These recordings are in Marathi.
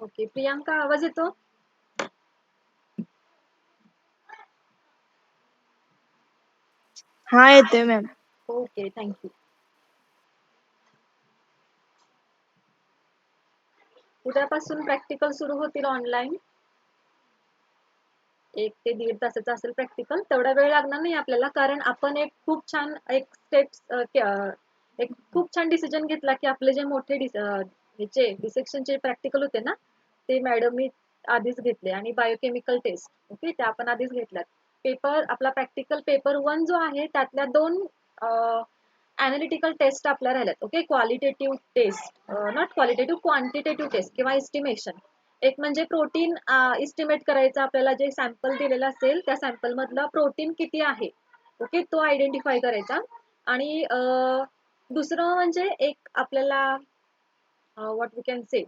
ओके, प्रियांका आवाज येतो? हा येतोय मॅम. Okay, thank you. उद्यापासून प्रॅक्टिकल सुरू होतील ऑनलाईन. 1 ते 1.5 तासाचं असेल प्रॅक्टिकल. तेवढा वेळ लागणार नाही आपल्याला, कारण आपण एक खूप छान एक खूप छान डिसिजन घेतला की आपले जे मोठे ह्याचे डिसेक्शनचे प्रॅक्टिकल होते ना, ते मॅडमनी आधीच घेतले आणि बायोकेमिकल टेस्ट ओके त्या आपण आधीच घेतल्यात. पेपर आपला प्रॅक्टिकल पेपर 1 जो आहे त्यातल्या 2 ॲनालिटिकल टेस्ट आपल्या राहिल्यात. Okay, qualitative test, not qualitative, quantitative test किंवा एस्टिमेशन. एक म्हणजे प्रोटीन इस्टिमेट करायचं आपल्याला, जे सॅम्पल दिलेलं असेल त्या सॅम्पल मधलं प्रोटीन किती आहे ओके तो आयडेंटिफाय करायचा. आणि दुसरं म्हणजे एक आपल्याला व्हॉट वी कॅन से,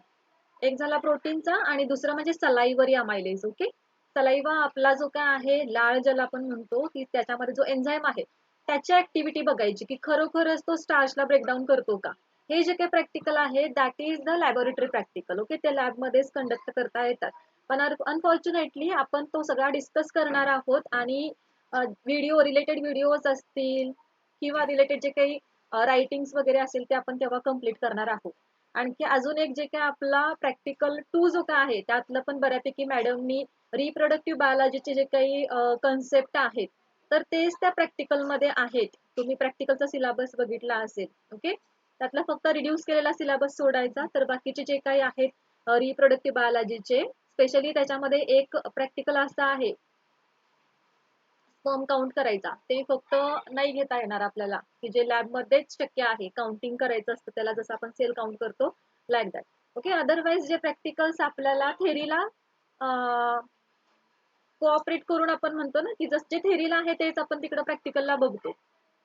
एक झाला प्रोटीनचा आणि दुसरं म्हणजे सलाइवरी अमायलेज. ओके, सलाइवा आपला जो काय आहे लाळ ज्याला आपण म्हणतो की त्याच्यामध्ये जो एन्झाईम आहे त्याची ऍक्टिव्हिटी बघायची की खरोखरच तो स्टार्चला ब्रेकडाऊन करतो का. हे जे काही प्रॅक्टिकल आहे that is the laboratory practical. Okay, ते लॅबमध्येच कंडक्ट करता येतात. पण अनफॉर्च्युनेटली आपण तो सगळा डिस्कस करणार आहोत आणि व्हिडिओ रिलेटेड व्हिडिओज असतील किंवा रिलेटेड जे काही रायटिंग्स वगैरे असेल ते आपण तेव्हा कम्प्लीट करणार आहोत. आणखी अजून एक जे काय आपला प्रॅक्टिकल 2 जो काय आहे त्यातलं पण बऱ्यापैकी मॅडमनी रिप्रोडक्टिव्ह बायोलॉजीचे जे काही कन्सेप्ट आहेत तर तेच त्या प्रॅक्टिकल मध्ये आहेत. तुम्ही प्रॅक्टिकलचा सिलेबस बघितला असेल. ओके, त्यातला फक्त रिड्यूस केलेला सिलेबस सोडायचा, तर बाकीचे जे काही आहेत रिप्रोडक्टिव्ह बायोलॉजीचे स्पेशली त्याच्यामध्ये एक प्रॅक्टिकल असं आहे स्पर्म काउंट करायचा, ते फक्त नाही घेता येणार आपल्याला की जे लॅबमध्येच शक्य आहे. काउंटिंग करायचं असतं त्याला, जसं आपण सेल काउंट करतो लाईक दॅट. ओके, अदरवाईज जे प्रॅक्टिकल्स आपल्याला थेरीला कोऑपरेट करून आपण म्हणतो ना की जसं जे थेरीला आहे तेच आपण तिकडे प्रॅक्टिकलला बघतो.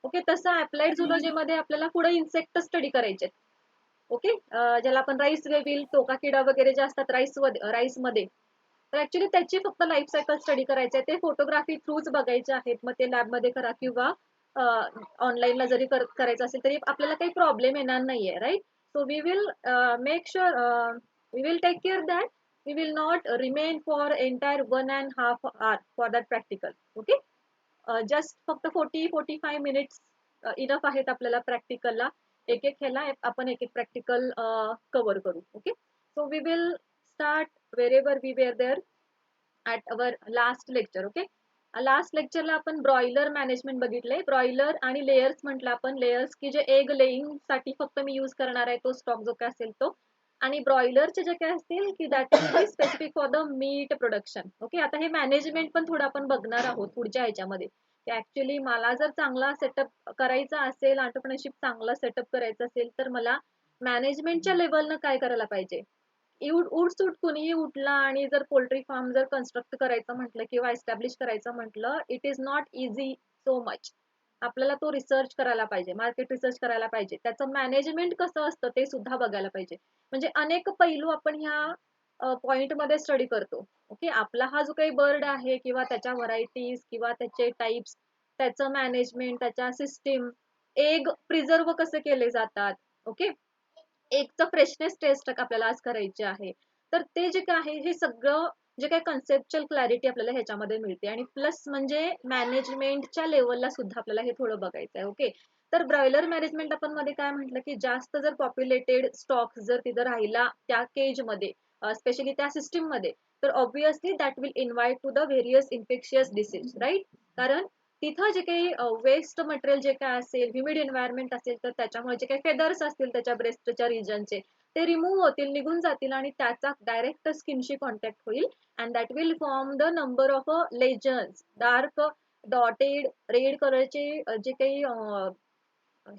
ओके, तसं अप्लाइड झुलॉजी मध्ये आपल्याला पुढे इन्सेक्ट स्टडी करायचे. ओके, ज्याला आपण राईस वेविल, टोका किडा वगैरे जे असतात राईस मध्ये, तर ऍक्च्युली त्याची फक्त लाईफ सायकल स्टडी करायची आहे. ते फोटोग्राफी थ्रूच बघायचे आहेत. मग ते लॅबमध्ये करा किंवा ऑनलाईनला जरी करायचं असेल तरी आपल्याला काही प्रॉब्लेम येणार नाहीये, right. So we will make sure, we will take care that we will not remain for entire 1.5 hour for that practical. Okay, just फक्त 40-45 मिनिट्स इनफ आहेत आपल्याला प्रॅक्टिकलला. एक एक ह्याला आपण एक एक प्रॅक्टिकल कव्हर करू. Okay, so we will start wherever we were there at our last lecture. Okay, last लेक्चरला आपण ब्रॉयलर मॅनेजमेंट बघितले. ब्रॉयलर आणि लेयर्स म्हटलं आपण. लेयर्स की जे एग लेईंग साठी फक्त मी यूज करणार आहे तो स्टॉक जो काय असेल तो, आणि ब्रॉयलरचे जे काय असतील की that will be specific for the meat production. Okay, आता हे मॅनेजमेंट पण थोडं आपण बघणार आहोत पुढच्या ह्याच्यामध्ये. ऍक्च्युली मला जर चांगला सेटअप करायचा असेल, एंटरप्रेन्योरशिप चांगला सेटअप करायचा असेल, तर मला मॅनेजमेंटच्या लेवलनं काय करायला पाहिजे. उठसूट कुणीही उठला आणि जर पोल्ट्री फार्म जर कन्स्ट्रक्ट करायचं म्हटलं किंवा एस्टॅब्लिश करायचं म्हटलं, it is not easy so much. आपल्याला तो रिसर्च करायला पाहिजे, मार्केट रिसर्च करायला पाहिजे, त्याचं मॅनेजमेंट कसं असतं ते सुद्धा बघायला पाहिजे. म्हणजे अनेक पैलू आपण ह्या पॉइंट मध्ये स्टडी करतो. ओके, आपला हा जो काही बर्ड आहे किंवा त्याच्या व्हरायटीज किंवा त्याचे टाइप्स, त्याचं मॅनेजमेंट, त्याच्या सिस्टीम, एग प्रिझर्व कसे केले जातात. ओके, एकचं फ्रेशनेस टेस्ट आपल्याला आज करायची आहे. तर ते जे काय आहे हे सगळं जे काही कन्सेप्च्युअल क्लॅरिटी आपल्याला ह्याच्यामध्ये मिळते. आणि प्लस म्हणजे मॅनेजमेंटच्या लेवलला सुद्धा आपल्याला हे थोडं बघायचं आहे. ओके, तर ब्रॉयलर मॅनेजमेंट आपण मध्ये काय म्हटलं की जास्त जर पॉप्युलेटेड स्टॉक जर तिथं राहिला त्या केज मध्ये, स्पेशली त्या सिस्टीम मध्ये, तर obviously that will invite to the various infectious disease, right. कारण तिथं जे काही वेस्ट मटेरियल जे काय असेल, ह्युमिड एन्व्हायरमेंट असेल, तर त्याच्यामुळे जे काही फेदर्स असतील त्याच्या ब्रेस्टच्या रिजनचे ते रिमूव्ह होतील, निघून जातील आणि त्याचा डायरेक्ट स्किनशी कॉन्टॅक्ट होईल. And that will form the number of lesions, dark dotted red कलरचे जे काही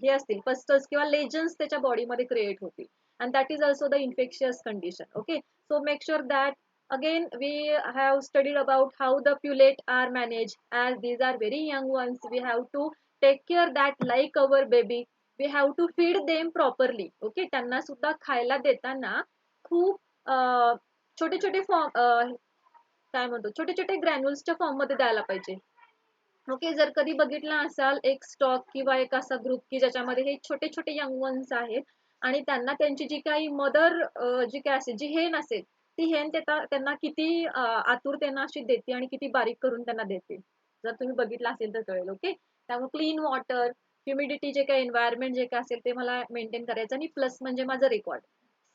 हे असतील पस्टल्स किंवा लेजन्स त्याच्या बॉडीमध्ये क्रिएट होतील. And that is also the infectious condition. Okay, so make sure that again we have studied about how the pulate are managed, as these are very young ones. We have to take care that like our baby, we have to feed them properly. Okay, त्यांना सुद्धा खायला देताना खूप छोटे छोटे फॉर्म, काय म्हणतो, छोटे छोटे ग्रॅन्युल्सच्या फॉर्म मध्ये द्यायला पाहिजे. ओके, जर कधी बघितला असाल एक स्टॉक किंवा एक असा ग्रुप की ज्याच्यामध्ये हे छोटे छोटे यंग वन्स आहेत आणि त्यांना त्यांची जी काही मदर जी काय असेल, जी हेन असेल, ती हेन त्यांना किती आतुरतेनं अशी देते आणि किती बारीक करून त्यांना देते. जर तुम्ही बघितलं असेल तर कळेल. ओके. त्यामुळे क्लीन वॉटर, ह्युमिडिटी जे काही एन्व्हायरमेंट जे काही असेल ते मला मेंटेन करायचं आणि प्लस म्हणजे माझं रेकॉर्ड.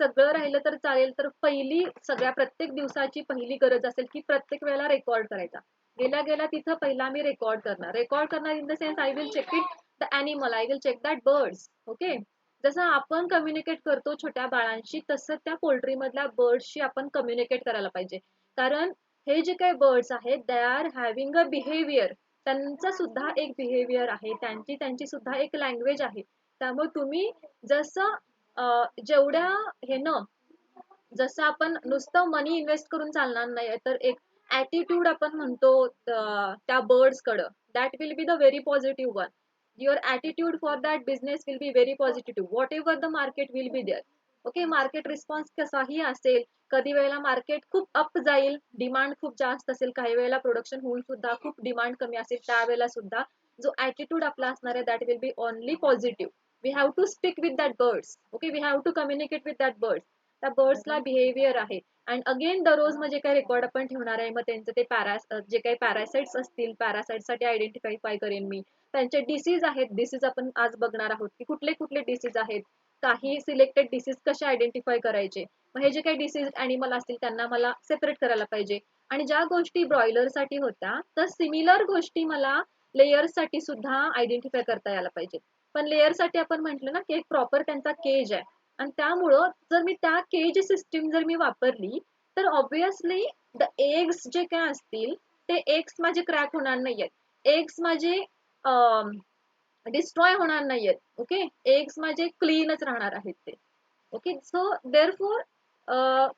सगळं राहिलं तर चालेल, तर पहिली सगळ्या प्रत्येक दिवसाची पहिली गरज असेल की प्रत्येक वेळेला रेकॉर्ड करायचा. गेल्या गेल्या तिथं पहिला मी रेकॉर्ड करणार. रेकॉर्ड करणार in the sense I will check it the animal, I will check that birds. Okay. जसं आपण कम्युनिकेट करतो छोट्या बाळांशी, तसं त्या पोल्ट्री मधल्या बर्ड्सशी आपण कम्युनिकेट करायला पाहिजे. कारण हे जे काही बर्ड्स आहेत they are having a behaviour. त्यांचं सुद्धा एक बिहेवियर आहे, त्यांची त्यांची सुद्धा एक लँग्वेज आहे. त्यामुळे तुम्ही जसं जेवढ्या हे न जसं आपण नुसतं मनी इन्व्हेस्ट करून चालणार नाही, तर एक ॲटिट्यूड आपण म्हणतो त्या बर्ड्स कडं, that will be the very positive one. Your attitude for that business will be very positive whatever the market will be there. Okay. Market response कसाही असेल, कधी वेळेला मार्केट खूप अप जाईल, डिमांड खूप जास्त असेल, काही वेळेला प्रोडक्शन होऊन सुद्धा खूप डिमांड कमी असेल, त्यावेळेला सुद्धा जो ॲटिट्यूड आपला असणार आहे that will be only positive. We have to speak with that birds. Okay. We have to communicate with that birds. त्या बर्ड्सला बिहेवियर आहे. अँड अगेन दररोज म्हणजे काही रेकॉर्ड आपण ठेवणार आहे. मग त्यांचं ते जे काही पॅरासाइट्स असतील, पॅरासाइट्ससाठी आयडेंटिफाय करेन मी. त्यांचे डिसीज आहेत, डिसीज आपण आज बघणार आहोत की कुठले कुठले डिसीज आहेत. काही सिलेक्टेड डिसीज कसे आयडेंटिफाय करायचे. मग हे जे काही डिसीज ॲनिमल असतील त्यांना मला सेपरेट करायला पाहिजे. आणि ज्या गोष्टी ब्रॉयलरसाठी होत्या, तर सिमिलर गोष्टी मला लेयर्ससाठी सुद्धा आयडेंटिफाय करता यायला पाहिजे. पण लेयरसाठी आपण म्हटलं ना की एक प्रॉपर त्यांचा केज आहे. आणि त्यामुळं जर मी त्या केज सिस्टीम जर मी वापरली, तर ऑब्विसली द एग्स जे काय असतील ते एग्स माझे क्रॅक होणार नाहीयेत. एग्स माझे डिस्ट्रॉय होणार नाहीयेत. ओके. एग्स माझे क्लीनच राहणार आहेत ते. ओके. सो देअरफॉर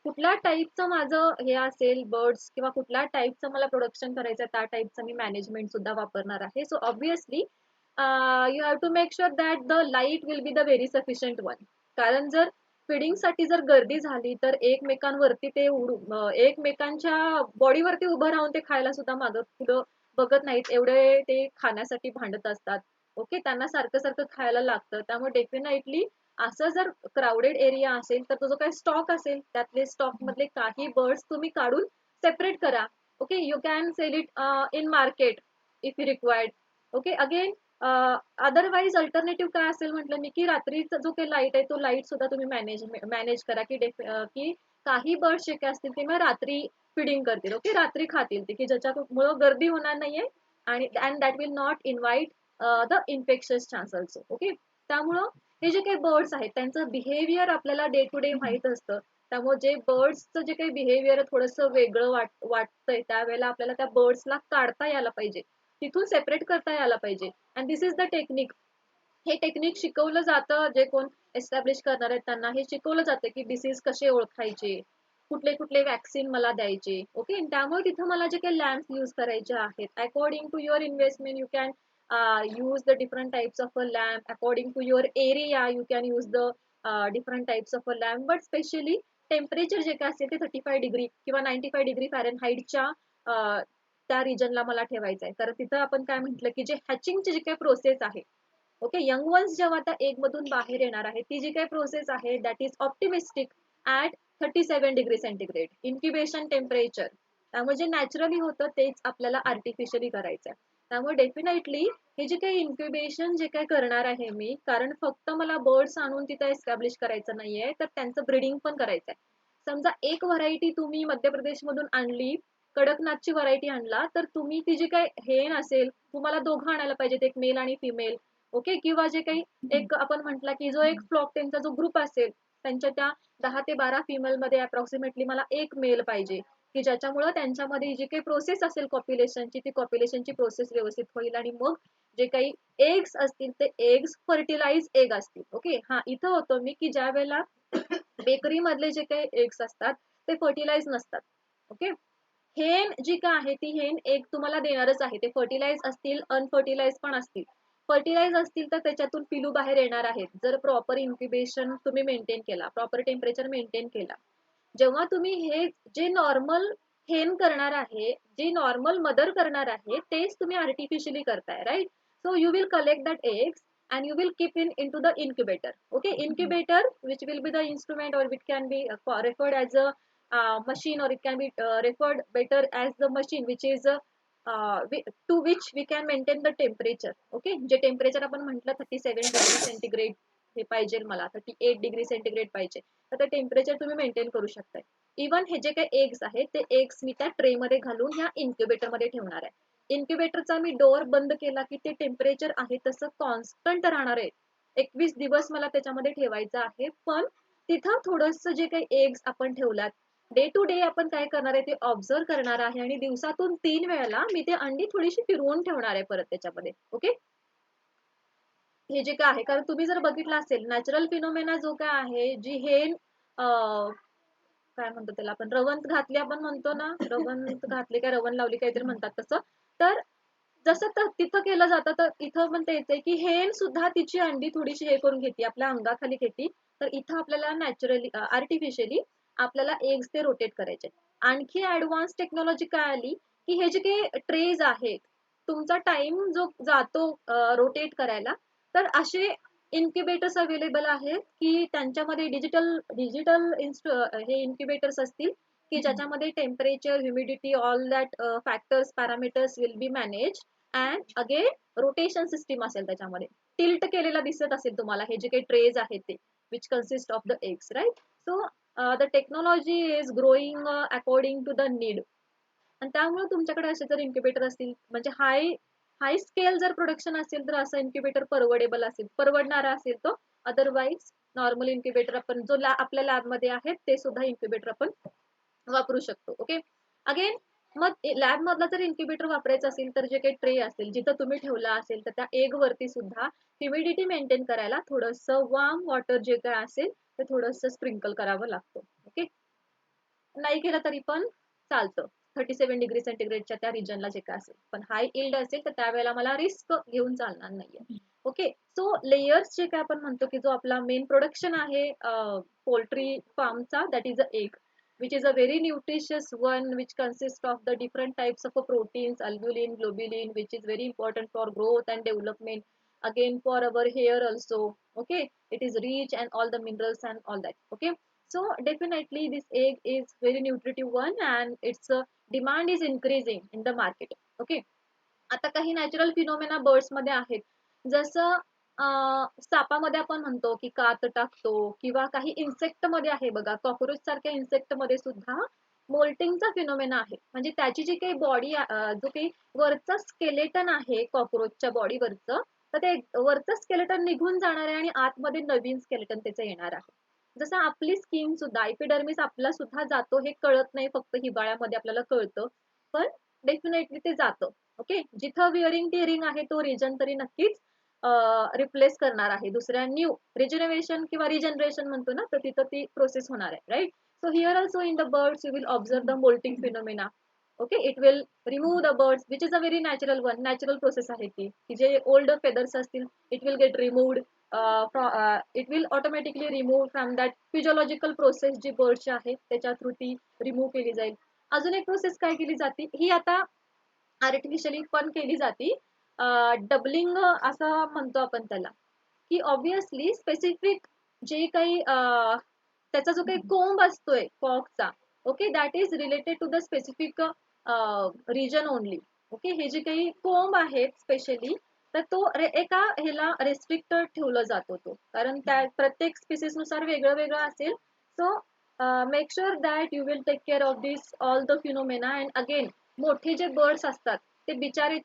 कुठल्या टाईपचं माझं हे असेल बर्ड्स किंवा कुठल्या टाईपचं मला प्रोडक्शन करायचं त्या टाईपचं मी मॅनेजमेंट सुद्धा वापरणार आहे. So obviously you have to make sure that the light will be the very sufficient one. कारण जर फिडिंगसाठी जर गर्दी झाली तर एकमेकांवरती ते एकमेकांच्या बॉडीवरती उभं राहून ते खायला सुद्धा मागं पुढं बघत नाहीत, एवढे ते खाण्यासाठी भांडत असतात. ओके. त्यांना सारखं सारखं खायला लागतं. त्यामुळे डेफिनेटली असं जर क्राऊडेड एरिया असेल तर तो जो काही स्टॉक असेल त्यातले स्टॉक मधले काही बर्ड्स तुम्ही काढून सेपरेट करा. Okay. You can sell it in market if you required. Okay. Again otherwise alternative काय असेल म्हटलं मी की रात्रीचा जो काही लाईट आहे तो लाईट सुद्धा तुम्ही मॅनेज करा की काही बर्ड्स जे काय असतील ते मग रात्री फिडिंग करतील. ओके. रात्री खातील ते की ज्याच्यामुळं गर्दी होणार नाहीये आणि and that will not invite the infectious chance also. Okay. त्यामुळं हे जे काही बर्ड्स आहेत त्यांचं बिहेवियर आपल्याला डे टू डे माहीत असतं. त्यामुळे जे बर्ड्सचं जे काही बिहेवियर थोडंसं वेगळं वाटतंय त्यावेळेला आपल्याला त्या बर्ड्सला काढता यायला पाहिजे. तिथून सेपरेट करता यायला पाहिजे. And this is the technique. हे टेक्निक शिकवलं जातं, जे कोण एस्टॅब्लिश करणार आहेत त्यांना हे शिकवलं जातं की डिसीज कसे ओळखायचे, कुठले कुठले वॅक्सिन मला द्यायचे. ओके. त्यामुळे तिथं मला जे काही लॅम्प्स यूज करायचे आहेत, according to your investment you can use the different types of a lamp. According to your area you can use the different types of a lamp, but specially temperature जे काय असेल ते 35 डिग्री किंवा 95 डिग्री फॅरनहाईटच्या त्या रिजनला मला ठेवायचं आहे. कारण तिथं आपण काय म्हटलं की जे हॅचिंगची जी काही प्रोसेस आहे, ओके, यंग वन्स जेव्हा त्या एग मधून बाहेर येणार आहे ती जी काही प्रोसेस आहे that is optimistic at 37 degree centigrade incubation temperature. त्यामुळे जे नॅचरली होतं तेच आपल्याला आर्टिफिशियली करायचं आहे. त्यामुळे डेफिनेटली हे जे काही इन्क्युबेशन जे काही करणार आहे मी, कारण फक्त मला बर्ड्स आणून तिथे एस्टॅब्लिश करायचं नाहीये तर त्यांचं ब्रीडिंग पण करायचं आहे. समजा एक व्हरायटी तुम्ही मध्य प्रदेशमधून आणली, कडकनाथची व्हरायटी आणला, तर तुम्ही ती जी काही हेन असेल तुम्हाला दोघं आणायला पाहिजेत, एक मेल आणि फिमेल. ओके. किंवा जे काही एक आपण म्हटलं की जो एक फ्लॉक त्यांचा जो ग्रुप असेल त्यांच्या त्या 10 ते 12 फिमेल मध्ये अप्रॉक्सिमेटली मला एक मेल पाहिजे की ज्याच्यामुळं त्यांच्यामध्ये जी काही प्रोसेस असेल कॉप्युलेशनची ती कॉप्युलेशनची प्रोसेस व्यवस्थित होईल आणि मग जे काही एग्स असतील ते एग्स फर्टिलाइज एग असतील. ओके. हा इथं होतो मी की ज्या वेळेला बेकरी मधले जे काही एग्स असतात ते फर्टिलाइज नसतात. ओके. हेन जी काय आहे ती हेन एग तुम्हाला देणारच आहे. ते फर्टिलाइज असतील, अनफर्टिलाइज पण असतील. फर्टिलाइज असतील तर त्याच्यातून पिलू बाहेर येणार आहेत जर प्रॉपर इन्क्युबेशन तुम्ही मेंटेन केला, प्रॉपर टेम्परेचर मेंटेन केला. जेव्हा तुम्ही हे जे नॉर्मल हेन करणार आहे, जे नॉर्मल मदर करणार आहे तेच तुम्ही आर्टिफिशियली करताय, right. So you will collect that eggs and you will keep into the incubator. Okay. Incubator which will be the instrument or which can be referred as a machine, or it can be referred better as the machine which is to which we can maintain the temperature. Okay, जे टेम्परेचर आपण म्हटलं 37 डिग्री सेंटीग्रेड हे पाहिजे, मला 38 डिग्री सेंटीग्रेड पाहिजे, तर ते टेम्परेचर तुम्ही मेंटेन करू शकताय. इवन हे जे काही एग्स आहेत ते एग्स मी त्या ट्रे मध्ये घालून ह्या इन्क्युबेटर मध्ये ठेवणार आहे. इन्क्युबेटरचा मी डोअर बंद केला की ते टेम्परेचर आहे तसं कॉन्स्टंट राहणार आहे. 21 दिवस मला त्याच्यामध्ये ठेवायचं आहे. पण तिथं थोडस जे काही एग्स आपण ठेवलात, डे टू डे आपण काय करणार आहे ते ऑब्झर्व करणार आहे आणि दिवसातून 3 वेळेला मी ते अंडी थोडीशी फिरवून ठेवणार आहे परत त्याच्यामध्ये. ओके, हे जे काय आहे, कारण तुम्ही जर बघितलं असेल नॅचरल फिनोमेना जो काय आहे, जी हेन काय म्हणतो त्याला आपण, रवंत घातली आपण म्हणतो ना, रवंत घातली काय रवण लावली काहीतरी म्हणतात तसं. तर जसं तिथं केलं जातं तर इथं पण ते येते की हेन सुद्धा तिची अंडी थोडीशी हे करून घेते, आपल्या अंगाखाली घेते. तर इथं आपल्याला नॅचरली आर्टिफिशियली आपल्याला एग्स ते रोटेट करायचे. आणखी ऍडव्हान्स टेक्नॉलॉजी काय आली की हे जे काही ट्रेज आहेत, तुमचा टाइम जो जातो रोटेट करायला, तर असे इन्क्युबेटर्स अवेलेबल आहेत की त्यांच्यामध्ये डिजिटल डिजिटल हे इन्क्युबेटर्स असतील की ज्याच्यामध्ये temperature, humidity, all that factors, parameters will be manage. And again rotation system असेल त्याच्यामध्ये, टिल्ट केलेला दिसत असेल तुम्हाला हे जे काही ट्रेज आहेत ते, which consist of the eggs, right. So the technology is growing according to the need. आणि त्यामुळे तुमच्याकडे असे जर इन्क्युबेटर असतील, म्हणजे हाय हाय स्केल जर प्रोडक्शन असेल तर असं इन्क्युबेटर परवडेबल असेल, परवडणारा असेल तो. अदरवाईज नॉर्मल इन्क्युबेटर आपण जो आपल्या लॅबमध्ये आहेत ते सुद्धा इन्क्युबेटर आपण वापरू शकतो. ओके, अगेन मग लॅब मधला जर इन्क्युबेटर वापरायचं असेल तर जे काही ट्रे असेल जिथं तुम्ही ठेवला असेल तर त्या एग वरती सुद्धा ह्युमिडिटी मेंटेन करायला थोडंसं वॉर्म वॉटर जे काय असेल ते थोडंसं स्प्रिंकल करावं लागतं. ओके, नाही केलं तरी पण चालतं 37 डिग्री सेंटीग्रेडच्या त्या रिजनला जे काय असेल. पण हाय इल्ड असेल तर त्यावेळेला मला रिस्क घेऊन चालणार नाहीये. ओके, सो लेयर्स जे काय आपण म्हणतो की जो आपला मेन प्रोडक्शन आहे पोल्ट्री फार्मचा, that is a egg, which is a very nutritious one, which consists of the different types of proteins, albulin, globulin, which is very important for growth and development, again for our hair also. Okay, it is rich and all the minerals and all that. Okay, so definitely this egg is very nutritive one and its demand is increasing in the market. Okay, आता काही नॅचरल फिनोमेना बर्ड्स मध्ये आहेत, जसं सापामध्ये आपण म्हणतो की कात टाकतो, किंवा काही इन्सेक्ट मध्ये आहे बघा, कॉक्रोच सारख्या इन्सेक्ट मध्ये सुद्धा मोल्टिंगचा फिनोमेना आहे. म्हणजे त्याची जी काही बॉडी, जो काही वरचा स्केलेटन आहे कॉक्रोचच्या बॉडीवरचं, तर ते वरचं स्केलेटन निघून जाणार आहे आणि आतमध्ये नवीन स्केलेटन त्याचं येणार आहे. जसं आपली स्किन सुद्धा, एपिडर्मिस आपला सुद्धा जातो, हे कळत नाही, फक्त हिवाळ्यामध्ये आपल्याला कळतं, पण डेफिनेटली ते जातं. ओके, जिथं विअरिंग टिअरिंग आहे तो रिजन तरी नक्कीच रिप्लेस करणार आहे दुसऱ्या न्यू रिजनरेशन किंवा रिजनरेशन म्हणतो ना, तर तिथं ती प्रोसेस होणार आहे, right. So here also in the birds you will observe the moulting phenomena. Okay, it will remove the birds, which is a very natural one, natural process आहे ती, की जे ओल्ड फेदर्स असतील it will get removed, it will automatically remove from that physiological process जी बर्डची आहे त्याच्या थ्रू ती रिमूव्ह केली जाईल. अजून एक प्रोसेस काय केली जाते, ही आता आर्टिफिशियली पण केली जाते, डबलिंग असं म्हणतो आपण त्याला, की ऑब्विसली स्पेसिफिक जे काही त्याचा जो काही कोंब असतोय कॉकचा, okay, that is related to the specific region only. Okay, हे जे काही कोंब आहेत स्पेशली, तर तो एका ह्याला रेस्ट्रिक्टेड ठेवला जातो तो, कारण त्या प्रत्येक स्पीसीस नुसार वेगळं वेगळं असेल. So make sure that you will take care of this all the phenomena. And again मोठे जे बर्ड्स असतात ते बिचारे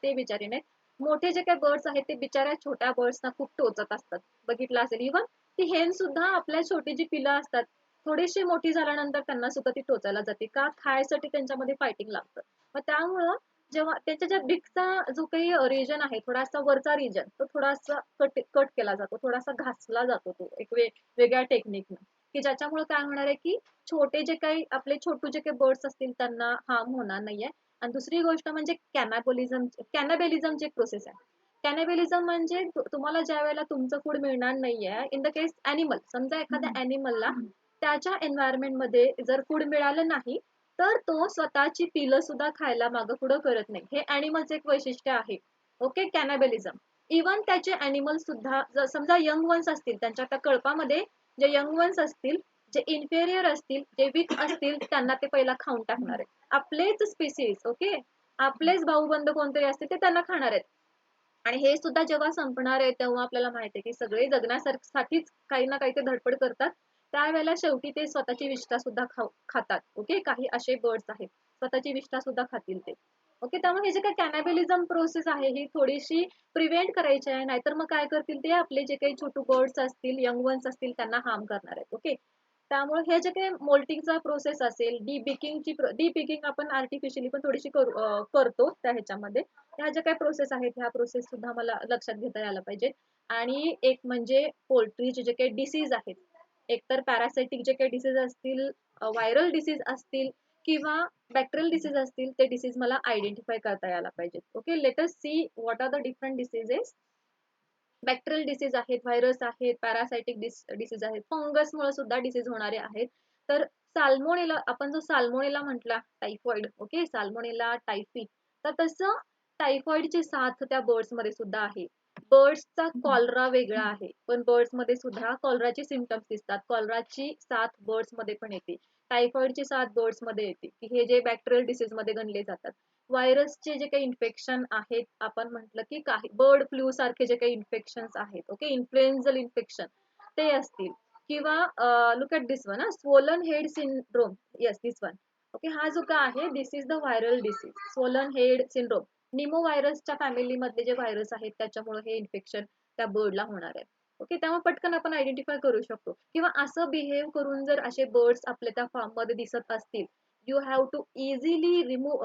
ते बिचारे नाहीत, मोठे जे काही बर्ड्स आहेत ते बिचाऱ्या छोट्या बर्ड्सना खूप टोचत असतात, बघितलं असेल. इव्हन ती हेन सुद्धा आपल्या छोटी जी पिलं असतात थोडीशी मोठी झाल्यानंतर त्यांना सुद्धा ती टोचायला जाते, का खायसाठी त्यांच्यामध्ये फायटिंग लागतं. मग त्यामुळं जेव्हा त्याच्या ज्या बिगचा जो काही रिजन आहे, थोडासा वरचा रिजन, तो थोडासा कट कट केला जातो, थोडासा घासला जातो तो एक वेगळ्या टेक्निकनं, की ज्याच्यामुळे काय होणार आहे की छोटे जे काही आपले छोटू जे काही बर्ड्स असतील त्यांना हार्म होणार नाहीये. आणि दुसरी गोष्ट म्हणजे कॅनाबोलिझम. कॅनाबेलिझमची एक प्रोसेस आहे. कॅनाबेलिझम म्हणजे तुम्हाला ज्या वेळेला तुमचं फूड मिळणार नाहीये, इन द केस ॲनिमल, समजा एखाद्या ॲनिमलला त्याच्या एन्व्हायरमेंट मध्ये जर फूड मिळालं नाही तर तो स्वतःची पिलं सुद्धा खायला मागं पुढं करत नाही. हे ॲनिमलचं एक वैशिष्ट्य आहे. ओके, कॅनाबेलिझम. इवन त्याचे ॲनिमल सुद्धा समजा यंग वन्स असतील, त्यांच्या त्या कळपामध्ये जे यंग वन्स असतील जे इन्फेरियर असतील, जे वीक असतील त्यांना ते पहिला खाऊन टाकणार आहेत. आपलेच स्पीसीज, ओके, आपलेच भाऊबंद कोणतरी असतील ते त्यांना खाणार आहेत. आणि हे सुद्धा जेव्हा संपणार आहे तेव्हा आपल्याला माहिती आहे की सगळे जगण्यासाठीच काही ना काही ते धडपड करतात. त्यावेळेला शेवटी ते स्वतःची विष्ठा सुद्धा खातात. ओके, काही असे बर्ड्स आहेत स्वतःची विष्ठा सुद्धा खातील ते. ओके, त्यामुळे हे जे काही कॅनॅबलिझम प्रोसेस आहे ही थोडीशी प्रिव्हेंट करायची आहे, नाहीतर मग काय करतील ते आपले जे काही छोटू बर्ड्स असतील, यंग वन्स असतील त्यांना हार्म करणार आहेत. ओके, त्यामुळे हे जे काही मोल्टिंगचा प्रोसेस असेल, डी आपण आर्टिफिशियली पण थोडीशी करतो त्या ह्याच्यामध्ये. ह्या ज्या काही प्रोसेस आहेत ह्या प्रोसेस सुद्धा मला लक्षात घेता यायला पाहिजे. आणि एक म्हणजे पोल्ट्रीचे जे काही डिसीज आहेत, एकतर पॅरासाइटिक जे काही डिसीज असतील, व्हायरल डिसीज असतील किंवा बॅक्टेरियल डिसीज असतील, ते डिसीज मला आयडेंटिफाय करता यायला पाहिजे. Okay, let us see what are the different diseases. Bacterial disease आहेत, व्हायरस आहेत, पॅरासाइटिक डिसीज आहेत, फंगसमुळे सुद्धा डिसीज होणारे आहेत. तर साल्मोनेला, आपण जो साल्मोनेला म्हटला, टायफॉइड, ओके, साल्मोनेला टायफी, तर तसं टायफॉइडची साथ त्या बर्ड्स मध्ये सुद्धा आहे. बर्ड्सचा कॉलरा वेगळा आहे, पण बर्ड्स मध्ये सुद्धा कॉलराची सिमटम्स दिसतात. कॉलराची साथ बर्ड्स मध्ये पण येते, टायफॉइडची साथ बर्ड्स मध्ये येते, की हे जे बॅक्टेरियल डिसीज मध्ये गणले जातात. व्हायरसचे जे काही इन्फेक्शन आहेत, आपण म्हटलं की काही बर्ड फ्लू सारखे जे काही इन्फेक्शन आहेत, ओके, इन्फ्लुएन्झल इन्फेक्शन ते असतील, किंवा look at this one, swollen head syndrome, yes this one. Okay, हा जो का आहे this is the viral disease, swollen head syndrome. निमो व्हायरसच्या फॅमिलीमधले जे व्हायरस आहेत त्याच्यामुळे हे इन्फेक्शन त्या बर्डला होणार आहे. ओके, त्यामुळे पटकन आपण आयडेंटिफाय करू शकतो. किंवा असं बिहेव करून जर असे बर्ड्स आपल्या त्या फार्म मध्ये दिसत असतील, you have to easily remove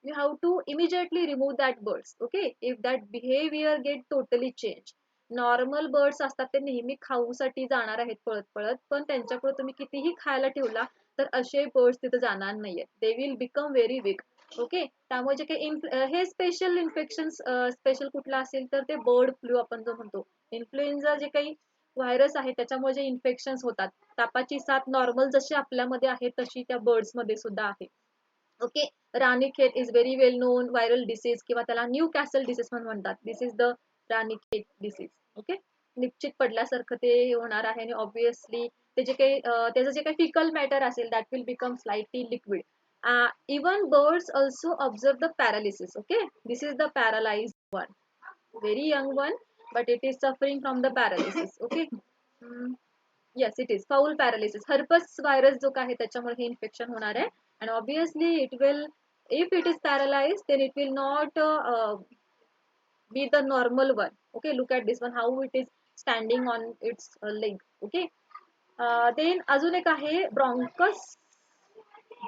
you have to immediately remove that birds. Okay, if that behavior get totally changed. Normal birds असतात ते नेहमी खाऊसाठी जाणार आहेत पळत पळत, पण त्यांच्याकडे तुम्ही कितीही खायला ठेवला तर असे बर्ड्स तिथे जाणार नाहीयेत. They will become very weak. Okay, त्यामुळे जे काही हे स्पेशल इन्फेक्शन, स्पेशल कुठला असेल तर ते बर्ड फ्लू आपण जो म्हणतो, इन्फ्लुएन्झा जे काही व्हायरस आहे त्याच्यामुळे जे इन्फेक्शन होतात, तापाची साथ नॉर्मल जशी आपल्यामध्ये आहे तशी त्या बर्ड्स मध्ये सुद्धा आहे. Okay, Ranikhet is very well known viral disease, किंवा त्याला न्यू कॅसल डिसीज पण म्हणतात. This is the Ranikhet disease. Okay, निश्चित पडल्यासारखं ते होणार आहे आणि ऑब्विसली ते जे काही त्याचं जे काही फिकल मॅटर असेल that will become slightly liquid. Even birds also observe the paralysis. Okay, this is the paralyse one, very young one, but it is suffering from the paralysis. Okay. Yes, it is foul paralysis. Herpes virus जो आहे त्याच्यामुळे हे इन्फेक्शन होणार आहे. And obviously it will, if it is paralyzed then it will not be the normal one. Okay, look at this one, how it is standing on its leg. Okay. Then अजून एक आहे bronchus.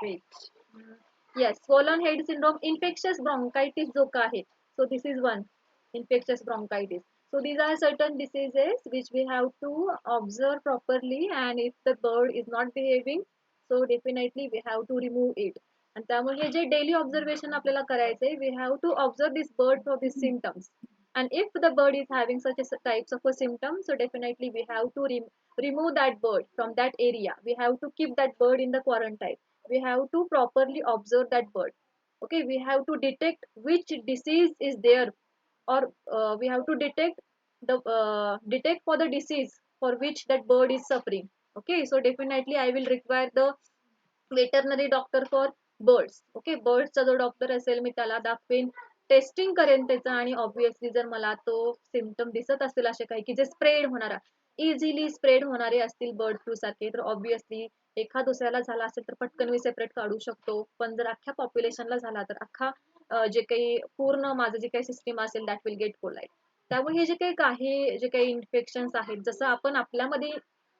Wait. Yes, swollen head syndrome, infectious bronchitis जो का आहे. So this is one, infectious bronchitis. So these are certain diseases which we have to observe properly, and if the bird is not behaving, so definitely we have to remove it. आणि त्यामुळे हे जे डेली ऑब्झर्वेशन आपल्याला करायचंय, we have to observe this bird for these symptoms. And if the bird is having such a types of a symptom, so definitely we have to remove that bird from that area. We have to keep that bird in the quarantine. We have to properly observe that bird. Okay, we have to detect which disease is there, or we have to detect for the disease for which that bird is suffering. Okay, so definitely I will require the veterinary doctor for birds. Okay, बर्ड्सचा जो डॉक्टर असेल मी त्याला दाखवेन, टेस्टिंग करेन त्याचं, आणि ऑब्विसली जर मला तो सिमटम दिसत असेल असे काही की जे स्प्रेड होणारा, इझिली स्प्रेड होणारे असतील बर्ड फ्लू सारखे, तर ऑब्विसली एका दुसऱ्याला झाला असेल तर पटकन मी सेपरेट काढू शकतो. पण जर अख्ख्या पॉप्युलेशनला झाला तर अख्खा जे काही पूर्ण माझं जे काही सिस्टीम असेल दॅट विल गेट कोलाइड. त्यामुळे हे जे काही इन्फेक्शन आहेत, जसं आपण आपल्यामध्ये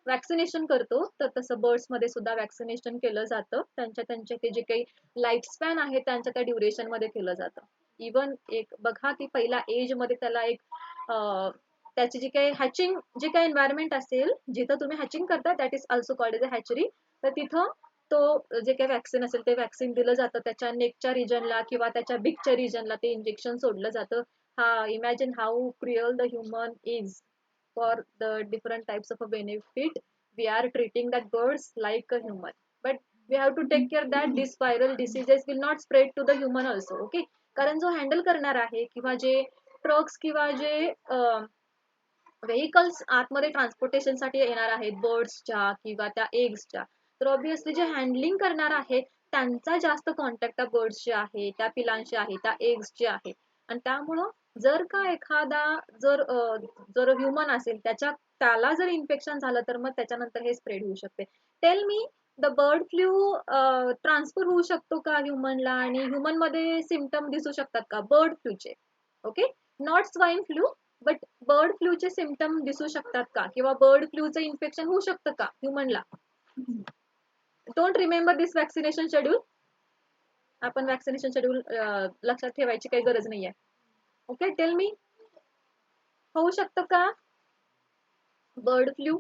वॅक्सिनेशन करतो तर तसं बर्ड्स मध्ये सुद्धा वॅक्सिनेशन केलं जातं. त्यांच्या ते जे काही लाईफ स्पॅन आहे त्यांच्या त्या ड्युरेशन मध्ये केलं जातं. इवन एक बघा की पहिला एज मध्ये त्याला एक त्याची जी काही हॅचिंग जे काही एन्व्हायरमेंट असेल जिथं तुम्ही हॅचिंग करता that is also called as a hatchery. तर तिथं तो जे काही वॅक्सिन असेल ते वॅक्सिन दिलं जातं त्याच्या नेकच्या रिजनला किंवा त्याच्या बिगच्या रिजनला ते इंजेक्शन सोडलं जातं. हा, imagine how cruel the human is for the different types of a benefit. We are treating that birds like a human, but we have to take care that this viral diseases will not spread to the human also. Okay, कारण जो हँडल करणार आहे किंवा जे ट्रक्स किंवा जे व्हेकल्स आतमध्ये ट्रान्सपोर्टेशनसाठी येणार आहेत बर्ड्सच्या किंवा त्या एग्सच्या, तर ऑब्विसली जे हँडलिंग करणार आहेत त्यांचा जास्त कॉन्टॅक्ट त्या बर्ड्सचे आहे, त्या पिलांशी आहे, त्या एग्सचे आहे. आणि त्यामुळं जर का एखादा जर जर ह्युमन असेल त्याला जर इन्फेक्शन झालं तर मग त्याच्यानंतर हे स्प्रेड होऊ शकते. Tell me, the bird flu transfer होऊ शकतो का ह्युमनला, आणि ह्युमन मध्ये सिम्पटम दिसू शकतात का बर्ड फ्लूचे? Okay, not swine flu, but bird फ्लूचे सिम्पटम दिसू शकतात का, किंवा बर्ड फ्लूचं इन्फेक्शन होऊ शकतं का ह्युमनला? Don't remember this vaccination schedule. आपण वॅक्सिनेशन शेड्यूल लक्षात ठेवायची काही गरज नाहीये. ओके, टेल मी, होऊ शकतं का बर्ड फ्लू?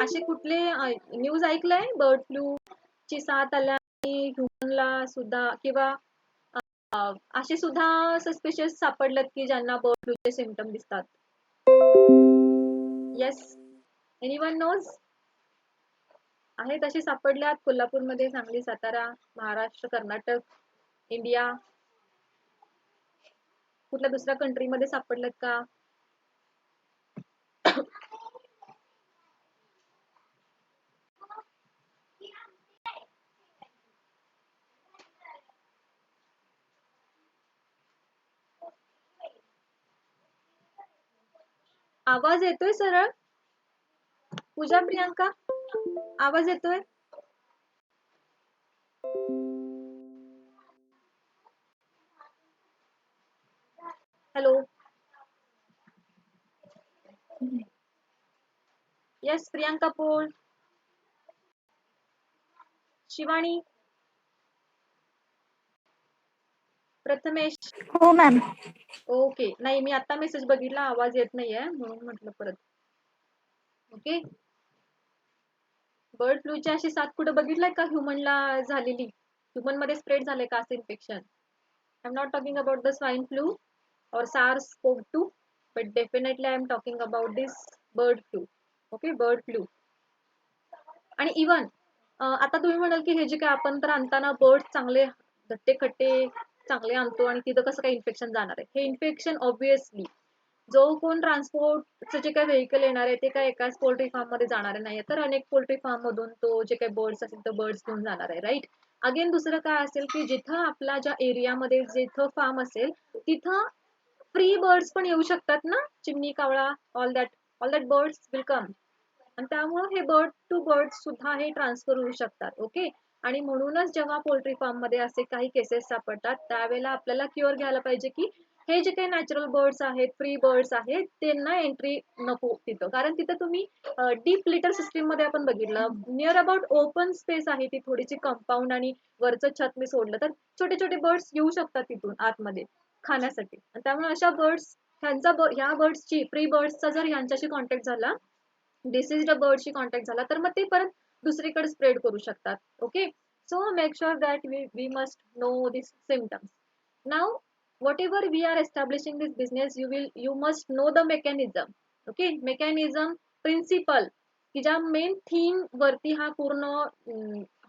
असे कुठले न्यूज ऐकलंय बर्ड फ्लू ची साथ आल्या आणि ह्युमनला सुद्धा, किंवा असे सुद्धा सस्पिशियस सापडलेत की ज्यांना बर्ड फ्लूचे सिम्पटम दिसतात? Yes, anyone knows? आहेत असे सापडल्यात कोल्हापूरमध्ये, सांगली, सातारा, महाराष्ट्र, कर्नाटक, इंडिया, कुठल्या दुसऱ्या कंट्रीमध्ये सापडलेत का? आवाज येतोय सरळ? पूजा, प्रियांका, आवाज येतोय? हॅलो, येस, प्रियांका पोळ, शिवानी, प्रथमेश. हो मॅम. ओके, नाही मी आता मेसेज बघितला, आवाज येत नाहीये म्हणून म्हटलं परत. ओके, बर्ड फ्लूची अशी साथ कुठे बघितलाय का ह्युमनला झालेली? ह्युमन मध्ये स्प्रेड झाले का असं infection? I am not talking about the swine flu or SARS-CoV-2, but definitely I am talking about this bird flu. Okay, bird flu. आणि इवन आता तुम्ही म्हणाल की हे जे काय आपण तर आणताना बर्ड चांगले धट्टे खट्टे चांगले आणतो आणि तिथं कसं काय इन्फेक्शन जाणार आहे? हे इन्फेक्शन ऑब्विसली जो कोण ट्रान्सपोर्टचं जे काही व्हेकल येणार आहे ते काय एकाच पोल्ट्री फार्म मध्ये जाणार नाही, तर अनेक पोल्ट्री फार्म मधून तो जे काही बर्ड्स असेल तर बर्ड्स घेऊन जाणार आहे, राईट? अगेन दुसरं काय असेल की जिथं आपला ज्या एरियामध्ये जिथं फार्म असेल तिथं फ्री बर्ड्स पण येऊ शकतात ना, चिमणी, कावळा, all that birds will come. आणि त्यामुळे हे बर्ड टू बर्ड सुद्धा हे ट्रान्सफर होऊ शकतात. ओके, आणि म्हणूनच जेव्हा पोल्ट्री फार्म मध्ये असे काही केसेस सापडतात त्यावेळेला आपल्याला क्युअर घ्यायला पाहिजे की हे जे काही नॅचरल बर्ड्स आहेत, फ्री बर्ड्स आहेत, त्यांना एंट्री नको तिथं. कारण तिथं तुम्ही डीप लिटर सिस्टीम मध्ये आपण बघितलं, नियर अबाउट ओपन स्पेस आहे ती थोडीशी, कंपाऊंड आणि वरचं छत मी सोडलं तर छोटे छोटे बर्ड्स येऊ शकतात तिथून आतमध्ये खाण्यासाठी. आणि त्यामुळे अशा बर्ड्स ह्या बर्ड्सची, फ्री बर्ड्सचा जर ह्यांच्याशी कॉन्टॅक्ट झाला, डिसीज्ड बर्डशी कॉन्टॅक्ट झाला तर मग ते परत दुसरीकडे स्प्रेड करू शकतात. Okay, so make sure that we must know this symptoms. नाव whatever we are establishing this business, you must know the mechanism. Okay, mechanism, principle, की ज्या मेन थीम वरती हा पूर्ण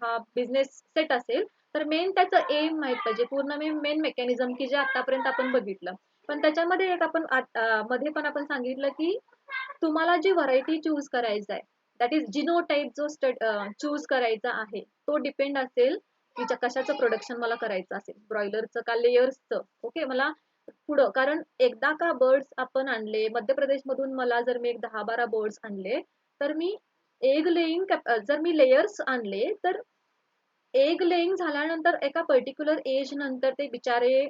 हा बिझनेस सेट असेल तर मेन त्याचं एम माहित पाहिजे, पूर्ण मेन मेकॅनिझम की जे आतापर्यंत आपण बघितलं. पण त्याच्यामध्ये एक आपण मध्ये पण आपण सांगितलं की तुम्हाला जी व्हरायटी चूज करायचा आहे, दॅट इज जिनोटाईप जो चूज करायचा आहे तो डिपेंड असेल की कशाचं प्रोडक्शन मला करायचं असेल, ब्रॉयलरचं का लेयर्सचं. ओके, मला पुढं, कारण एकदा का बर्ड्स आपण आणले मध्य प्रदेशमधून, मला जर मी एक 10-12 बर्ड्स आणले तर मी एग लेईंग, जर मी लेयर्स आणले तर एग लेईंग झाल्यानंतर एका पर्टिक्युलर एज नंतर ते बिचारे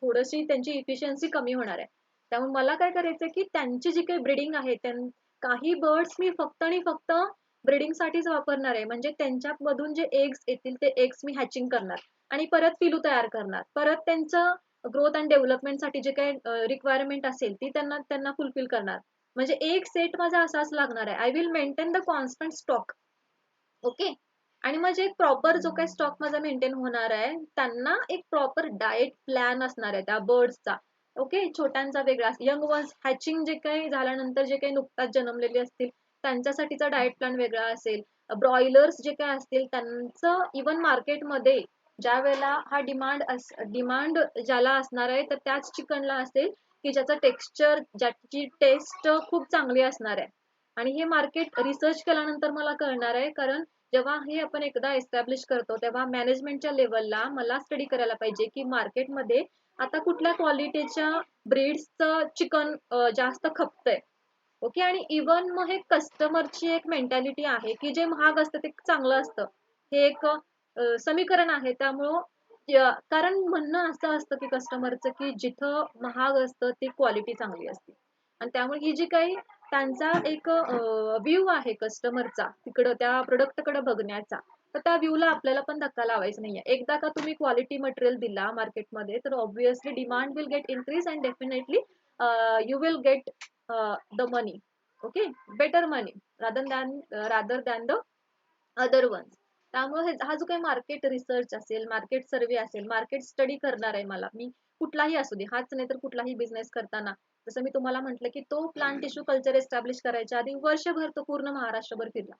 थोडीशी त्यांची इफिशियन्सी कमी होणार आहे. त्यामुळे मला काय करायचं की त्यांची जी काही ब्रीडिंग आहे, काही बर्ड्स मी फक्त आणि फक्त ब्रीडिंग साठीच वापरणार आहे. म्हणजे त्यांच्यामधून जे एग्स येतील ते एग्स मी हॅचिंग करणार आणि परत पिलू तयार करणार, परत त्यांचं ग्रोथ अँड डेव्हलपमेंटसाठी जे काही रिक्वायरमेंट असेल ती त्यांना त्यांना फुलफिल करणार. म्हणजे एक सेट माझा असाच लागणार आहे. I will maintain the constant stock. Okay, आणि म्हणजे एक प्रॉपर जो काही स्टॉक माझा मेंटेन होणार आहे त्यांना एक प्रॉपर डाएट प्लॅन असणार आहे त्या बर्ड्सचा. ओके, छोट्यांचा वेगळा, यंग वन्स हॅचिंग जे काही झाल्यानंतर जे काही नुकताच जन्मलेले असतील त्यांच्यासाठीचा डाएट प्लॅन वेगळा असेल. ब्रॉयलर्स जे काही असतील त्यांचं इवन मार्केटमध्ये ज्या वेळेला हा डिमांड ज्याला असणार आहे तर त्याच चिकनला असेल की ज्याचं टेक्स्चर, ज्याची टेस्ट खूप चांगली असणार आहे. आणि हे मार्केट रिसर्च केल्यानंतर मला कळणार आहे, कारण जेव्हा हे आपण एकदा एस्टॅब्लिश करतो तेव्हा मॅनेजमेंटच्या लेवलला मला स्टडी करायला पाहिजे की मार्केटमध्ये आता कुठल्या क्वालिटीच्या ब्रीड्सचं चिकन जास्त खपतंय. ओके. आणि इवन मग हे कस्टमरची एक मेंटॅलिटी आहे की जे महाग असतं ते चांगलं असतं, हे एक समीकरण आहे. त्यामुळं कारण म्हणणं असं असतं की कस्टमरचं की जिथं महाग असतं ती क्वालिटी चांगली असते. आणि त्यामुळे ही जी काही त्यांचा एक व्ह्यू आहे कस्टमरचा तिकडं त्या प्रोडक्टकडे बघण्याचा, तर त्या व्ह्यूला आपल्याला पण धक्का लावायचा नाहीये. एकदा का तुम्ही क्वालिटी मटेरियल दिला मार्केटमध्ये तर obviously demand will get increase and definitely you will get the money. Okay. Better money rather than the other ones. त्यामुळे हा जो काही मार्केट रिसर्च असेल, मार्केट सर्वे असेल, मार्केट स्टडी करणार आहे मला, मी कुठलाही असू दे, हाच नाही तर कुठलाही बिझनेस करताना, जसं मी तुम्हाला म्हटलं की तो प्लांट टिश्यू कल्चर एस्टॅब्लिश करायच्या आधी वर्षभर तो पूर्ण महाराष्ट्रभर फिरला.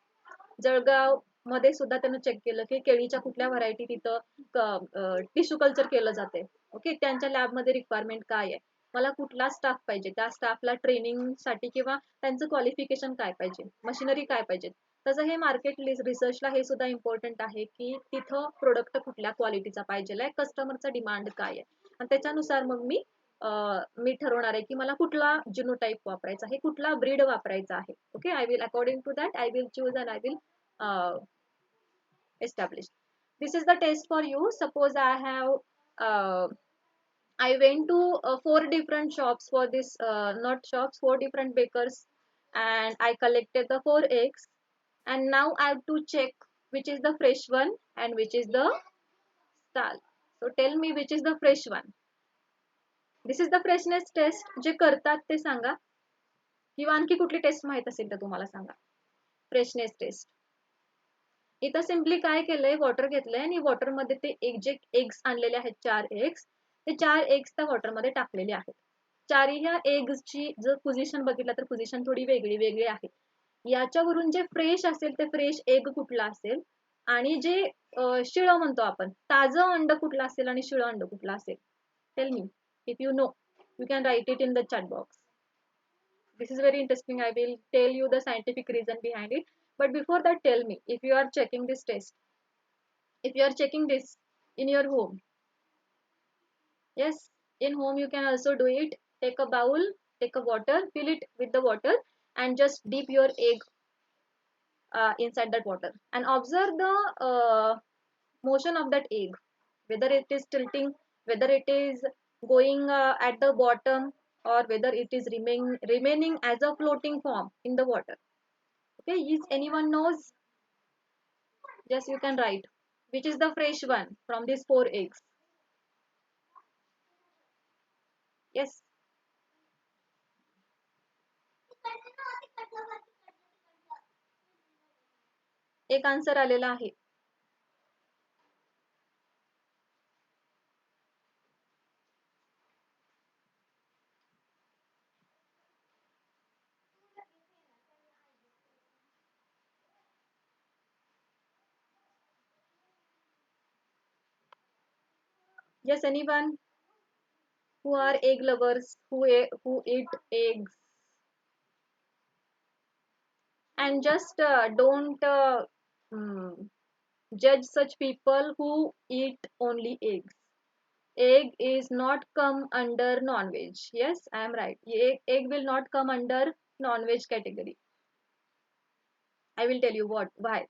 जळगाव मध्ये सुद्धा त्यानं चेक केलं की केळीच्या कुठल्या व्हरायटी तिथं टिश्यू कल्चर केलं जाते. ओके. त्यांच्या लॅबमध्ये रिक्वायरमेंट काय आहे, मला कुठला स्टाफ पाहिजे, त्या स्टाफला ट्रेनिंगसाठी किंवा त्यांचं क्वालिफिकेशन काय पाहिजे, मशिनरी काय पाहिजे. तसं हे मार्केट रिसर्चला हे सुद्धा इम्पॉर्टंट आहे की तिथं प्रोडक्ट कुठल्या क्वालिटीचा पाहिजे आहे, कस्टमरचा डिमांड काय आहे. आणि त्याच्यानुसार मग मी ठरवणार आहे की मला कुठला जिनोटाईप वापरायचा आहे, कुठला ब्रीड वापरायचा आहे. Okay. I will according to that I will choose and I will establish. This is the test for you. Suppose I went to four different shops for this, not shops, four different bakers, and I collected the four eggs. And now I have to check which is the fresh one and which is the stale. So tell me which is the fresh one. This is the freshness test. जे करतात ते सांगा, किंवा आणखी कुठली टेस्ट माहित असेल तर तुम्हाला सांगा. Freshness taste. इथं सिम्पली काय केलंय, वॉटर घेतलंय आणि वॉटरमध्ये ते एक जे एग्स आणलेले आहेत 4 एग्स, ते 4 एग्स त्या वॉटरमध्ये टाकलेले आहेत. चारही ह्या एग्सची जर पोझिशन बघितलं तर पोझिशन थोडी वेगळी वेगळी आहे. याच्यावरून जे फ्रेश असेल ते फ्रेश एग कुठला असेल आणि जे शिळं म्हणतो आपण ताजं अंड कुठलं असेल आणि शिळं अंड कुठलं असेल. Tell me if you know, you can write it in the chat box. This is very interesting. I will tell you the scientific reason behind it. But before that, tell me if you are checking this test, if you are checking this in your home. Yes, in home you can also do it. Take a bowl, take a water, fill it with the water, and just dip your egg inside that water and observe the motion of that egg, whether it is tilting, whether it is going at the bottom, or whether it is remaining as a floating form in the water. Okay, is anyone knows? Yes, you can write which is the fresh one from these four eggs. Yes. एक आन्सर आलेला आहे. Yes, anyone who are egg lovers, who eat eggs, and just don't judge such people who eat only eggs. Egg is not come under non-veg. Yes, I am right. Egg will not come under non-veg category. I will tell you why.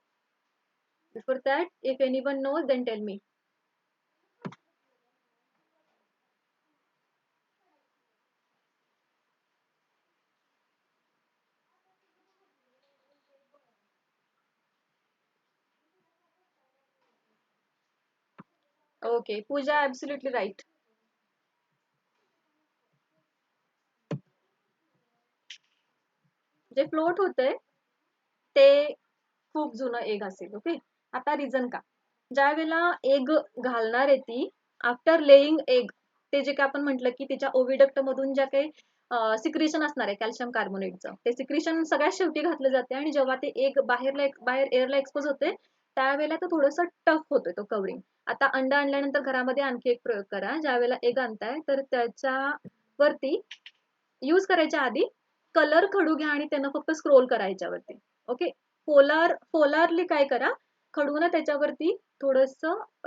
Before that, if anyone knows, then tell me. Okay, Pooja, absolutely right. जे फ्लोट होतंय ते खूप जुनं एग असेल. ओके. आता रिझन का, ज्या वेळेला एग घालणार आहे ती आफ्टर लेईंग एग, ते जे काय आपण म्हटलं की तिच्या ओव्हिडक्ट मधून ज्या काही सिक्रिशन असणार आहे कॅल्शियम कार्बोनेटचं, ते सिक्रिशन सगळ्यात शेवटी घातलं जाते आणि जेव्हा ते एग बाहेर एअरला एक्सपोज होते त्यावेळेला तो थोडंसं टफ होतोय तो कवरिंग. आता अंड आणल्यानंतर घरामध्ये आणखी एक प्रयोग करा. ज्या वेळेला एग आणताय तर त्याच्या वरती यूज करायच्या आधी कलर खडू घ्या आणि त्यांना फक्त स्क्रोल करायच्या वरती. ओके, पोलारली काय करा, खडून त्याच्यावरती थोडस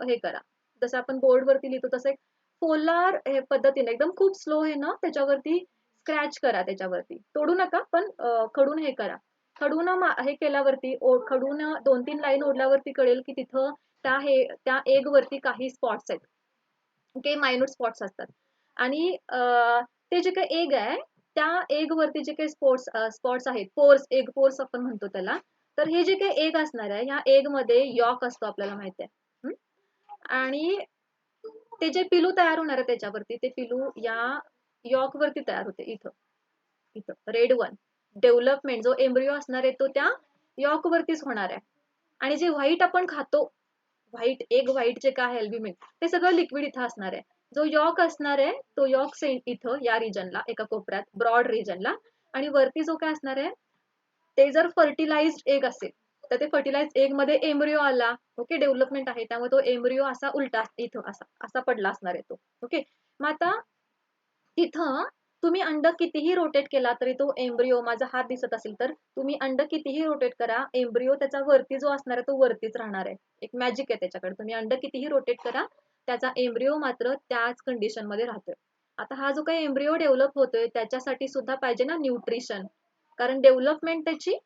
हे करा, जसं आपण बोर्ड वरती लिहितो तसं एक पोलार हे पद्धतीने एकदम खूप स्लो आहे ना, त्याच्यावरती स्क्रॅच करा, त्याच्यावरती तोडू नका पण खडून हे करा. खडून हे केल्यावरती खडून 2-3 लाईन ओढल्यावरती कळेल की तिथं त्या एग वरती काही स्पॉट्स आहेत. ओके, मायन्यूट स्पॉट्स असतात. आणि ते जे काही एग आहे त्या एग वरती जे काही स्पॉट्स आहेत, पोर्स, एग पोर्स आपण म्हणतो त्याला. तर हे जे काही एग असणार आहे, ह्या एग मध्ये यॉक असतो, आपल्याला माहिती आहे. आणि ते जे पिलू तयार होणार आहे त्याच्यावरती, ते पिलू या यॉक वरती तयार होते. इथं इथं रेड वन डेव्हलपमेंट जो एम्ब्रिओ असणार आहे तो त्या यॉक वरतीच होणार आहे. आणि जे व्हाईट आपण खातो, व्हाईट एग व्हाईट जे काय अल्ब्युमिन, ते सगळं लिक्विड इथं असणार आहे. जो यॉक असणार आहे तो यॉक इथं या रिजनला, एका कोपऱ्यात ब्रॉड रिजनला. आणि वरती जो काय असणार आहे ते जर फर्टिलाइज्ड एग असेल तर ते फर्टिलाइज्ड एग मध्ये एम्ब्रिओ आला. ओके, डेव्हलपमेंट आहे त्यामुळे तो एम्ब्रिओ असा उलटा इथं असा पडला असणार आहे तो. ओके, मग आता तिथं तुम्ही अंड कितीही रोटेट केला तरी तो एम्ब्रिओ, माझा हात दिसत असेल तर तुम्ही अंड कितीही रोटेट करा, एम्ब्रिओ त्याचा वरती जो असणार आहे तो वरतीच राहणार आहे. एक मॅजिक आहे त्याच्याकडे, तुम्ही अंड कितीही रोटेट करा त्याचा एम्ब्रिओ मात्र त्याच कंडिशन मध्ये राहतोय. आता हा जो काही एम्ब्रिओ डेव्हलप होतोय त्याच्यासाठी सुद्धा पाहिजे ना न्यूट्रिशन, कारण डेव्हलपमेंट त्याची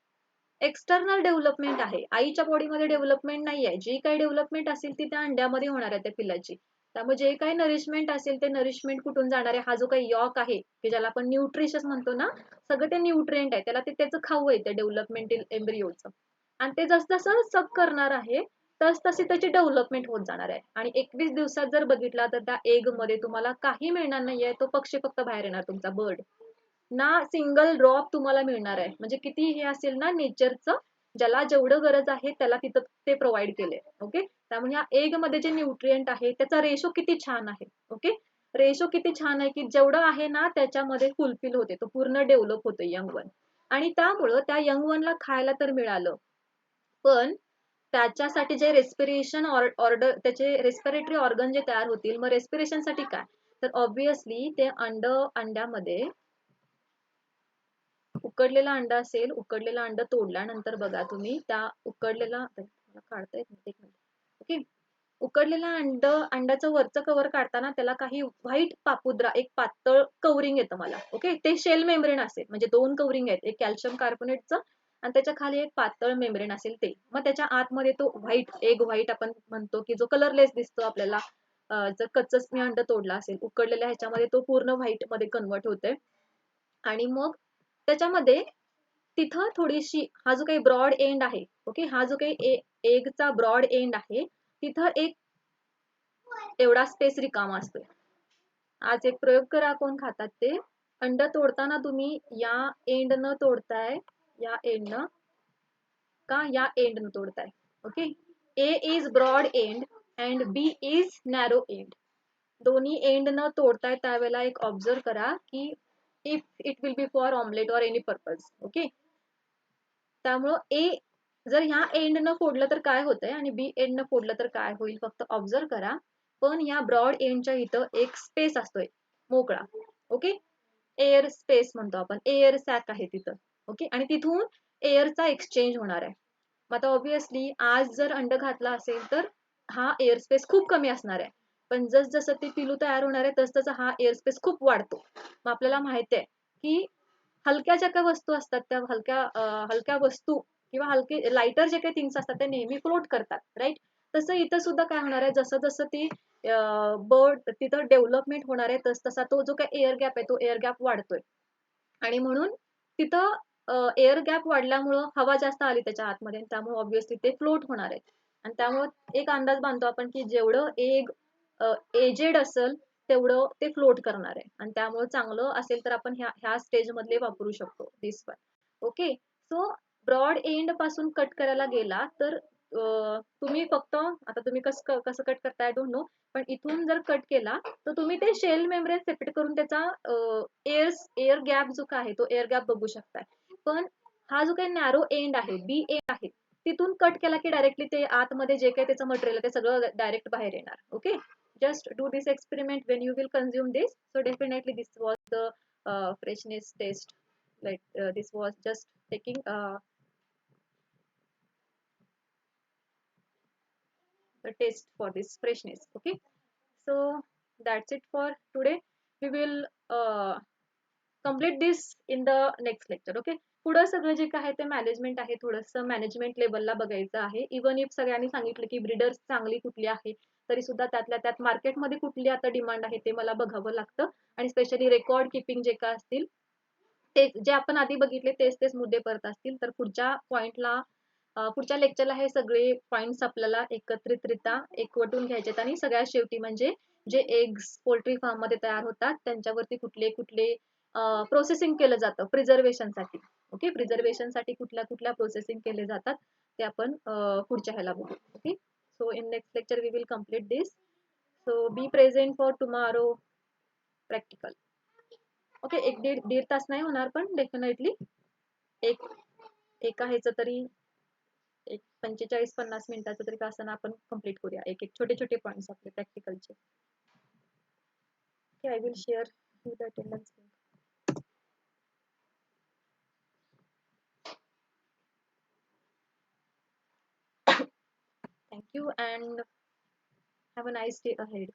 एक्सटर्नल डेव्हलपमेंट आहे, आईच्या बॉडीमध्ये डेव्हलपमेंट नाही आहे. जी काही डेव्हलपमेंट असेल ती त्या अंड्यामध्ये होणार आहे त्या पिलाची. त्यामुळे जे काही नरिशमेंट असेल ते नरिशमेंट कुठून जाणार आहे, हा जो काही यॉक आहे की ज्याला आपण न्यूट्रिशस म्हणतो ना, सगळं ते न्यूट्रिएंट आहे, त्याला ते त्याचं खाऊ आहे, त्या डेव्हलपमेंटल एम्ब्रिओचं. आणि ते जसं सक करणार आहे तशी त्याची डेव्हलपमेंट होत जाणार आहे. आणि 21 दिवसात जर बघितला तर त्या एग मध्ये तुम्हाला काही मिळणार नाहीये, तो पक्षी फक्त बाहेर येणार, तुमचा बर्ड. ना सिंगल ड्रॉप तुम्हाला मिळणार आहे. म्हणजे किती हे असेल ना नेचरचं, ज्याला जेवढं गरज आहे त्याला तिथं ते प्रोव्हाइड केले. ओके, त्यामुळे ह्या एग मध्ये जे न्यूट्रिएंट आहे त्याचा रेशो किती छान आहे. ओके, रेशो किती छान आहे की जेवढं आहे ना त्याच्यामध्ये फुलफिल होते, तो पूर्ण डेव्हलप होतो यंग वन. आणि त्यामुळं त्या यंग वनला खायला तर मिळालं, पण त्याच्यासाठी जे रेस्पिरेशन ऑर्डर, त्याचे रेस्पिरेटरी ऑर्गन जे तयार होतील, मग रेस्पिरेशन साठी काय, तर ऑब्विसली ते अंड्यामध्ये उकडलेला अंडा असेल, उकडलेला अंड तोडल्यानंतर बघा तुम्ही त्या उकडलेला, काढता येत नाही, एक मिनिट. ओके, उकडलेला अंड्याचं वरचं कव्हर काढताना त्याला काही व्हाईट पापुद्रा, एक पातळ कवरिंग येतं मला. ओके, ते शेल मेम्ब्रेन असेल, म्हणजे 2 कवरिंग आहेत, एक कॅल्शियम कार्बोनेटचं आणि त्याच्या खाली एक पातळ मेम्ब्रेन असेल ते. मग त्याच्या आतमध्ये तो व्हाईट, एग व्हाईट आपण म्हणतो की जो कलरलेस दिसतो आपल्याला. जर कच्चच मी अंड तोडला असेल, उकडलेल्या ह्याच्यामध्ये तो पूर्ण व्हाईट मध्ये कन्वर्ट होतोय. आणि मग त्याच्यामध्ये तिथं थोडीशी, हा जो काही ब्रॉड एंड आहे, ओके, हा जो काही एगचा ब्रॉड एंड आहे तिथं एक एवढा स्पेस रिकामा असतोय. आज एक प्रयोग करा, कोण खातात ते, अंड तोडताना तुम्ही या एंड न तोडताय, या एंड न का या एंड न तोडताय. Okay, A is broad end and B is narrow end. दोन्ही एंड न तोडताय त्यावेळेला एक ऑब्झर्व करा की if it will be for omelette or any purpose. Okay, त्यामुळं ए जर ह्या एंड न फोडलं तर काय होतंय आणि बी एंड न फोडलं तर काय होईल, फक्त ऑब्झर्व करा. पण ह्या ब्रॉड एंडच्या इथं एक स्पेस असतोय मोकळा. ओके, एअर स्पेस म्हणतो आपण, एअर सॅक आहे तिथं. ओके, आणि तिथून एअरचा एक्सचेंज होणार आहे. मग आता ऑब्विसली आज जर अंड घातला असेल तर हा एअर स्पेस खूप कमी असणार आहे, पण जसं ते पिलू तयार होणार आहे तसं हा एअर स्पेस खूप वाढतो. मग आपल्याला माहिती आहे की हलक्या ज्या काही वस्तू असतात त्या हलक्या वस्तू किंवा हलके लाइटर जे काही थिंग्स असतात ते नेहमी फ्लोट करतात, राईट. तसं इथं सुद्धा काय होणार आहे, जसं जसं ती बर्ड तिथं डेव्हलपमेंट होणार आहे तसा तो जो काही एअर गॅप आहे तो एअर गॅप वाढतोय. आणि म्हणून तिथं एअर गॅप वाढल्यामुळं हवा जास्त आली त्याच्या आतमध्ये, त्यामुळे ऑब्विसली ते फ्लोट होणार आहे. आणि त्यामुळे एक अंदाज बांधतो आपण की जेवढं एग एजेड असेल तेवढं ते फ्लोट करणार आहे. आणि त्यामुळे चांगलं असेल तर आपण ह्या स्टेज मधले वापरू शकतो, this one. Okay, so broad end पासून कट करायला गेला तर तुम्ही फक्त, आता तुम्ही कसं कट करताय डोंट नो, पण इथून जर कट केला तर तुम्ही ते शेल मेम्ब्रेन सेपरेट करून त्याचा एअर गॅप जो काय आहे तो एअर गॅप बघू शकताय. पण हा जो काही नॅरो एंड आहे, बी एंड आहे, तिथून कट केला की डायरेक्टली ते आतमध्ये जे काही त्याचं मटेरियल ते सगळं डायरेक्ट बाहेर येणार. Okay, just do this experiment when you will consume this. So definitely this was the freshness test. Like this was just taking the test for this freshness. Okay, so that's it for today. We will complete this in the next lecture. Okay, पुढं सगळं जे काय ते मॅनेजमेंट आहे, थोडंसं मॅनेजमेंट लेवलला बघायचं आहे. इवन इफ सगळ्यांनी सांगितलं की ब्रीडर्स चांगली कुठली आहे, तरी सुद्धा त्यातल्या त्यात मार्केटमध्ये कुठली आता डिमांड आहे ते मला बघावं लागतं. आणि स्पेशली रेकॉर्ड किपिंग जे काय असतील ते जे आपण आधी बघितले तेच तेच मुद्दे परत असतील, तर पुढच्या पॉइंटला पुढच्या लेक्चरला हे सगळे पॉइंट्स आपल्याला एकत्रितरित्या एकवटून घ्यायचे आणि सगळ्यात शेवटी म्हणजे जे एग्स पोल्ट्री फार्म मध्ये तयार होतात त्यांच्यावरती कुठले कुठले प्रोसेसिंग केलं जातं प्रिझर्वेशनसाठी. ओके, प्रिझर्वेशनसाठी कुठल्या कुठल्या प्रोसेसिंग केले जातात ते आपण पुढच्या ह्याला बघू. Okay, so in next lecture we will complete this. So be present for tomorrow practical. Okay, एक दीड दीड तास नाही होणार पण डेफिनेटली एक एका ह्याचं तरी एक 45-50 मिनिटाचं तरी का असताना आपण कंप्लीट करूया, एक एक छोटे छोटे पॉईंट्स आपले प्रॅक्टिकलचे. Okay, I will share you the attendance link. Thank you and have a nice day ahead.